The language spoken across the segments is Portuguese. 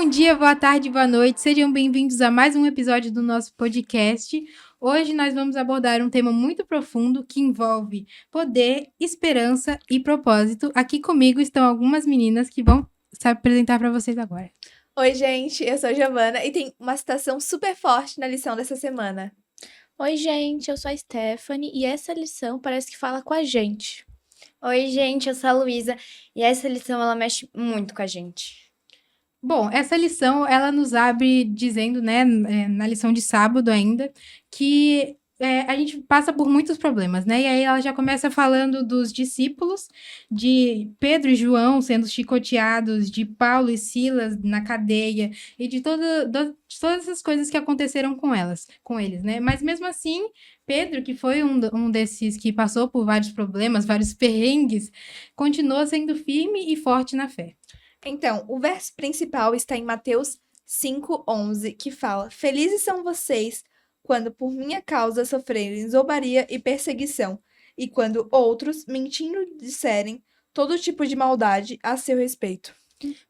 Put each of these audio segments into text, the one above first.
dia, boa tarde, boa noite. Sejam bem-vindos a mais um episódio do nosso podcast. Hoje nós vamos abordar um tema muito profundo que envolve poder, esperança e propósito. Aqui comigo estão algumas meninas que vão se apresentar para vocês agora. Oi, gente, eu sou a Giovana e tem uma citação super forte na lição dessa semana. Oi, gente, eu sou a Stephanie e essa lição parece que fala com a gente. Oi, gente, eu sou a Luísa e essa lição ela mexe muito com a gente. Bom, essa lição, ela nos abre dizendo, né, na lição de sábado ainda, que a gente passa por muitos problemas, né? E aí ela já começa falando dos discípulos, de Pedro e João sendo chicoteados, de Paulo e Silas na cadeia, e de todas essas coisas que aconteceram com eles, né? Mas mesmo assim, Pedro, que foi um desses que passou por vários problemas, vários perrengues, continuou sendo firme e forte na fé. Então, o verso principal está em Mateus 5:11, que fala: Felizes são vocês quando por minha causa sofrerem zombaria e perseguição, e quando outros, mentindo, disserem todo tipo de maldade a seu respeito.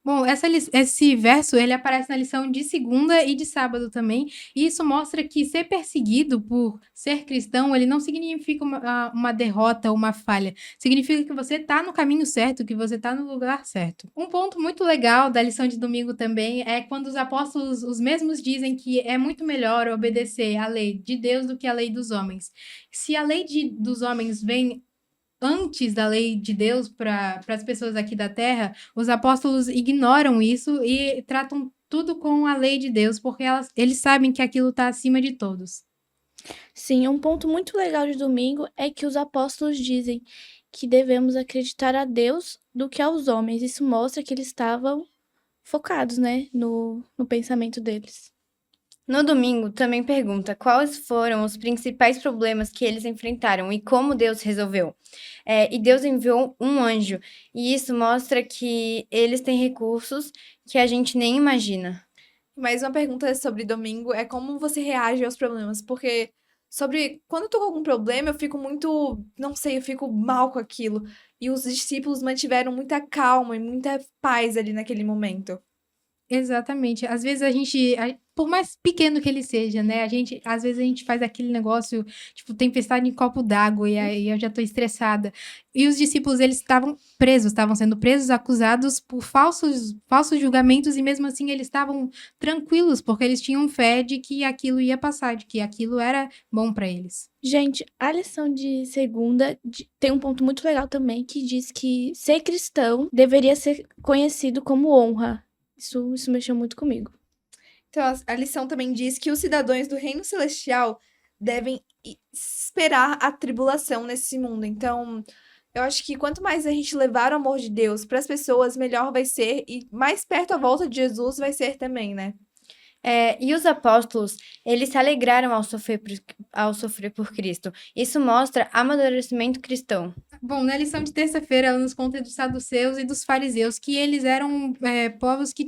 Bom, esse verso, ele aparece na lição de segunda e de sábado também, e isso mostra que ser perseguido por ser cristão, ele não significa uma derrota ou uma falha, significa que você está no caminho certo, que você está no lugar certo. Um ponto muito legal da lição de domingo também é quando os apóstolos, os mesmos, dizem que é muito melhor obedecer à lei de Deus do que à lei dos homens. Se a lei dos homens vem antes da lei de Deus para as pessoas aqui da Terra, os apóstolos ignoram isso e tratam tudo com a lei de Deus, porque eles sabem que aquilo está acima de todos. Sim, um ponto muito legal de domingo é que os apóstolos dizem que devemos acreditar a Deus do que aos homens. Isso mostra que eles estavam focados, né, no pensamento deles. No domingo, também pergunta quais foram os principais problemas que eles enfrentaram e como Deus resolveu. E Deus enviou um anjo, e isso mostra que eles têm recursos que a gente nem imagina. Mais uma pergunta sobre domingo é como você reage aos problemas, porque quando eu tô com algum problema, eu fico muito, não sei, eu fico mal com aquilo. E os discípulos mantiveram muita calma e muita paz ali naquele momento. Exatamente. Às vezes por mais pequeno que ele seja, né? Às vezes a gente faz aquele negócio, tipo, tempestade em copo d'água, e aí eu já tô estressada. E os discípulos, eles estavam sendo presos, acusados por falsos julgamentos, e mesmo assim eles estavam tranquilos, porque eles tinham fé de que aquilo ia passar, de que aquilo era bom para eles. Gente, a lição de segunda tem um ponto muito legal também, que diz que ser cristão deveria ser conhecido como honra. Isso mexeu muito comigo. Então, a lição também diz que os cidadãos do reino celestial devem esperar a tribulação nesse mundo. Então, eu acho que quanto mais a gente levar o amor de Deus para as pessoas, melhor vai ser e mais perto a volta de Jesus vai ser também, né? E os apóstolos, eles se alegraram ao sofrer por Cristo. Isso mostra amadurecimento cristão. Bom, na lição de terça-feira, ela nos conta dos saduceus e dos fariseus, que eles eram povos que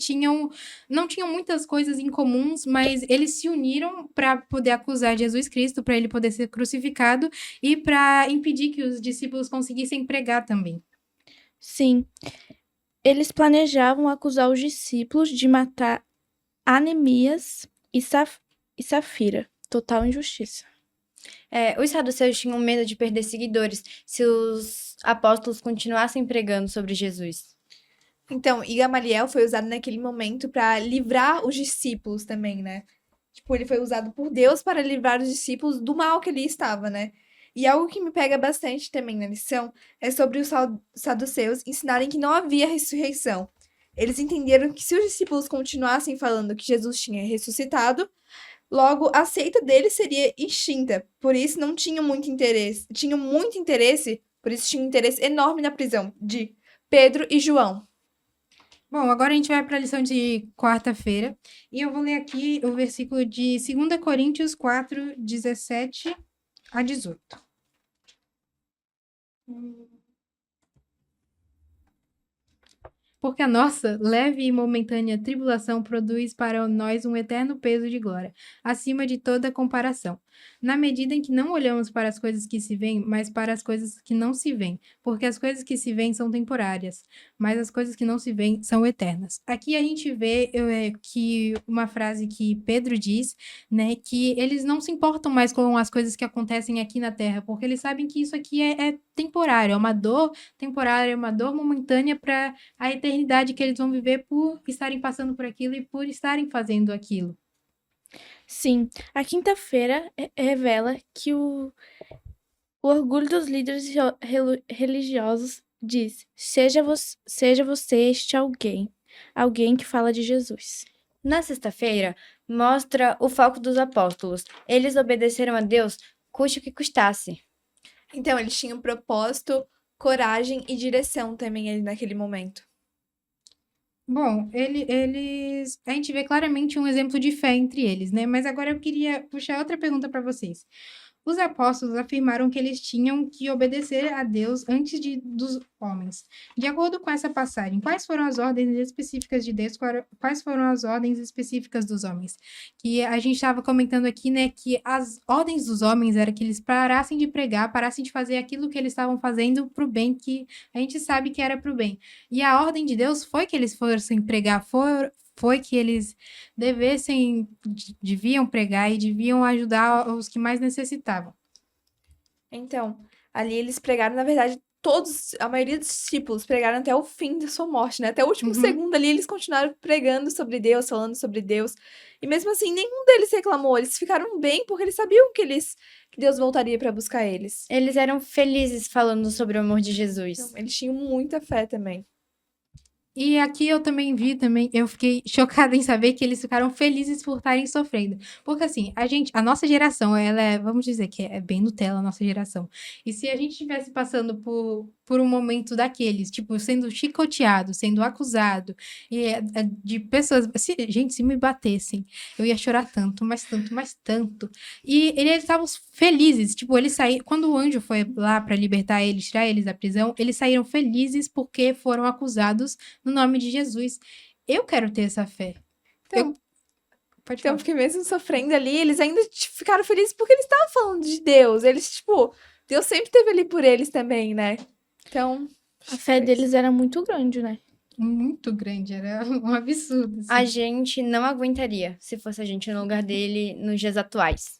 não tinham muitas coisas em comuns, mas eles se uniram para poder acusar Jesus Cristo, para ele poder ser crucificado e para impedir que os discípulos conseguissem pregar também. Sim, eles planejavam acusar os discípulos de matar Ananias e Safira. Total injustiça. Os saduceus tinham medo de perder seguidores se os apóstolos continuassem pregando sobre Jesus. Então, e Gamaliel foi usado naquele momento para livrar os discípulos também, né? Tipo, ele foi usado por Deus para livrar os discípulos do mal que ali estava, né? E algo que me pega bastante também na lição é sobre os saduceus ensinarem que não havia ressurreição. Eles entenderam que se os discípulos continuassem falando que Jesus tinha ressuscitado, logo a seita deles seria extinta. Por isso não tinham muito interesse. Tinham muito interesse, por isso tinham um interesse enorme na prisão de Pedro e João. Bom, agora a gente vai para a lição de quarta-feira, e eu vou ler aqui o versículo de 2 Coríntios 4, 17 a 18. Porque a nossa leve e momentânea tribulação produz para nós um eterno peso de glória, acima de toda comparação, na medida em que não olhamos para as coisas que se veem, mas para as coisas que não se veem, porque as coisas que se veem são temporárias, mas as coisas que não se veem são eternas. Aqui a gente vê que uma frase que Pedro diz, né, que eles não se importam mais com as coisas que acontecem aqui na Terra, porque eles sabem que isso aqui é temporário, é uma dor temporária, é uma dor momentânea para a eternidade que eles vão viver por estarem passando por aquilo e por estarem fazendo aquilo. Sim, a quinta-feira revela que o orgulho dos líderes religiosos diz: seja você este alguém que fala de Jesus. Na sexta-feira, mostra o foco dos apóstolos. Eles obedeceram a Deus, custe o que custasse. Então, eles tinham propósito, coragem e direção também ali naquele momento. Bom, a gente vê claramente um exemplo de fé entre eles, né? Mas agora eu queria puxar outra pergunta para vocês. Os apóstolos afirmaram que eles tinham que obedecer a Deus antes dos homens. De acordo com essa passagem, quais foram as ordens específicas de Deus? Quais foram as ordens específicas dos homens? Que a gente estava comentando aqui, né, que as ordens dos homens era que eles parassem de pregar, parassem de fazer aquilo que eles estavam fazendo para o bem, que a gente sabe que era para o bem. E a ordem de Deus foi que eles fossem pregar, foi que eles deviam pregar e deviam ajudar os que mais necessitavam. Então, ali eles pregaram, na verdade, a maioria dos discípulos pregaram até o fim da sua morte, né? Até o último segundo ali, eles continuaram pregando sobre Deus, falando sobre Deus. E mesmo assim, nenhum deles reclamou. Eles ficaram bem porque eles sabiam que Deus voltaria para buscar eles. Eles eram felizes falando sobre o amor de Jesus. Então, eles tinham muita fé também. E aqui eu também eu fiquei chocada em saber que eles ficaram felizes por estarem sofrendo. Porque assim, a nossa geração, vamos dizer que é bem Nutella a nossa geração. E se a gente estivesse passando por um momento daqueles, tipo, sendo chicoteado, sendo acusado, de pessoas... se me batessem, eu ia chorar tanto, mas tanto, mas tanto. E eles estavam felizes, tipo, eles saíram... Quando o anjo foi lá para libertar eles, tirar eles da prisão, eles saíram felizes porque foram acusados no nome de Jesus. Eu quero ter essa fé. Pode falar. Porque mesmo sofrendo ali, eles ainda ficaram felizes porque eles estavam falando de Deus. Eles, tipo, Deus sempre esteve ali por eles também, né? Então, A fé deles era muito grande, né? Muito grande, era um absurdo. Assim. A gente não aguentaria se fosse a gente no lugar dele nos dias atuais.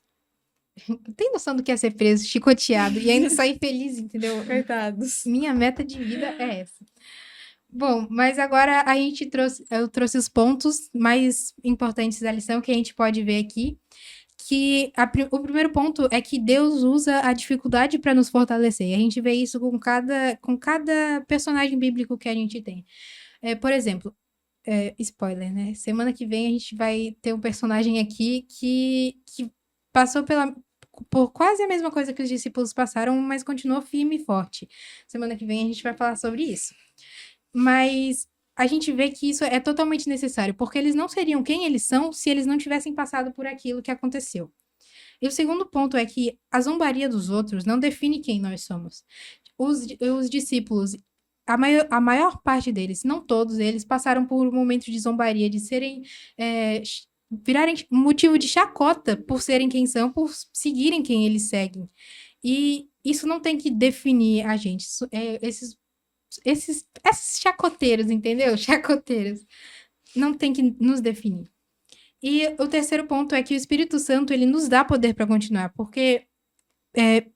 Tem noção do que é ser preso, chicoteado e ainda sair feliz, entendeu? coitados. Minha meta de vida é essa. Bom, mas agora eu trouxe os pontos mais importantes da lição que a gente pode ver aqui. Que o primeiro ponto é que Deus usa a dificuldade para nos fortalecer. E a gente vê isso com cada personagem bíblico que a gente tem. Por exemplo, spoiler, né? Semana que vem a gente vai ter um personagem aqui que passou por quase a mesma coisa que os discípulos passaram, mas continuou firme e forte. Semana que vem a gente vai falar sobre isso. Mas a gente vê que isso é totalmente necessário, porque eles não seriam quem eles são se eles não tivessem passado por aquilo que aconteceu. E o segundo ponto é que a zombaria dos outros não define quem nós somos. Os discípulos, a maior parte deles, não todos eles, passaram por um momento de zombaria, de virarem motivo de chacota por serem quem são, por seguirem quem eles seguem. E isso não tem que definir a gente. Esses chacoteiros, entendeu? Chacoteiros. Não tem que nos definir. E o terceiro ponto é que o Espírito Santo, ele nos dá poder para continuar, porque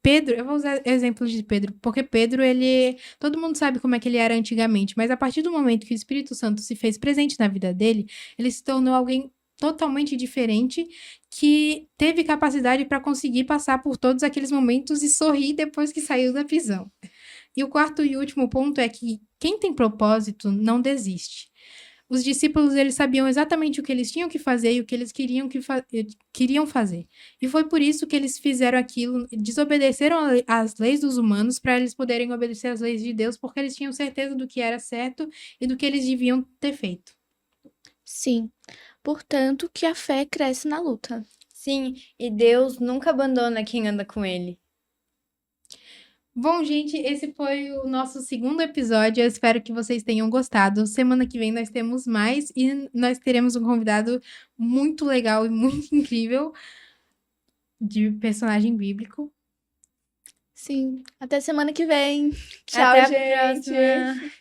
Pedro, eu vou usar exemplos de Pedro, porque Pedro, todo mundo sabe como é que ele era antigamente, mas a partir do momento que o Espírito Santo se fez presente na vida dele, ele se tornou alguém totalmente diferente, que teve capacidade para conseguir passar por todos aqueles momentos e sorrir depois que saiu da prisão. E o quarto e último ponto é que quem tem propósito não desiste. Os discípulos, eles sabiam exatamente o que eles tinham que fazer e o que eles queriam fazer. E foi por isso que eles fizeram aquilo, desobedeceram às leis dos humanos para eles poderem obedecer às leis de Deus, porque eles tinham certeza do que era certo e do que eles deviam ter feito. Sim. Portanto, que a fé cresce na luta. Sim, e Deus nunca abandona quem anda com ele. Bom, gente, esse foi o nosso segundo episódio. Eu espero que vocês tenham gostado. Semana que vem nós temos mais e nós teremos um convidado muito legal e muito incrível. de personagem bíblico. Sim. Até semana que vem. Tchau, Até a gente. próxima.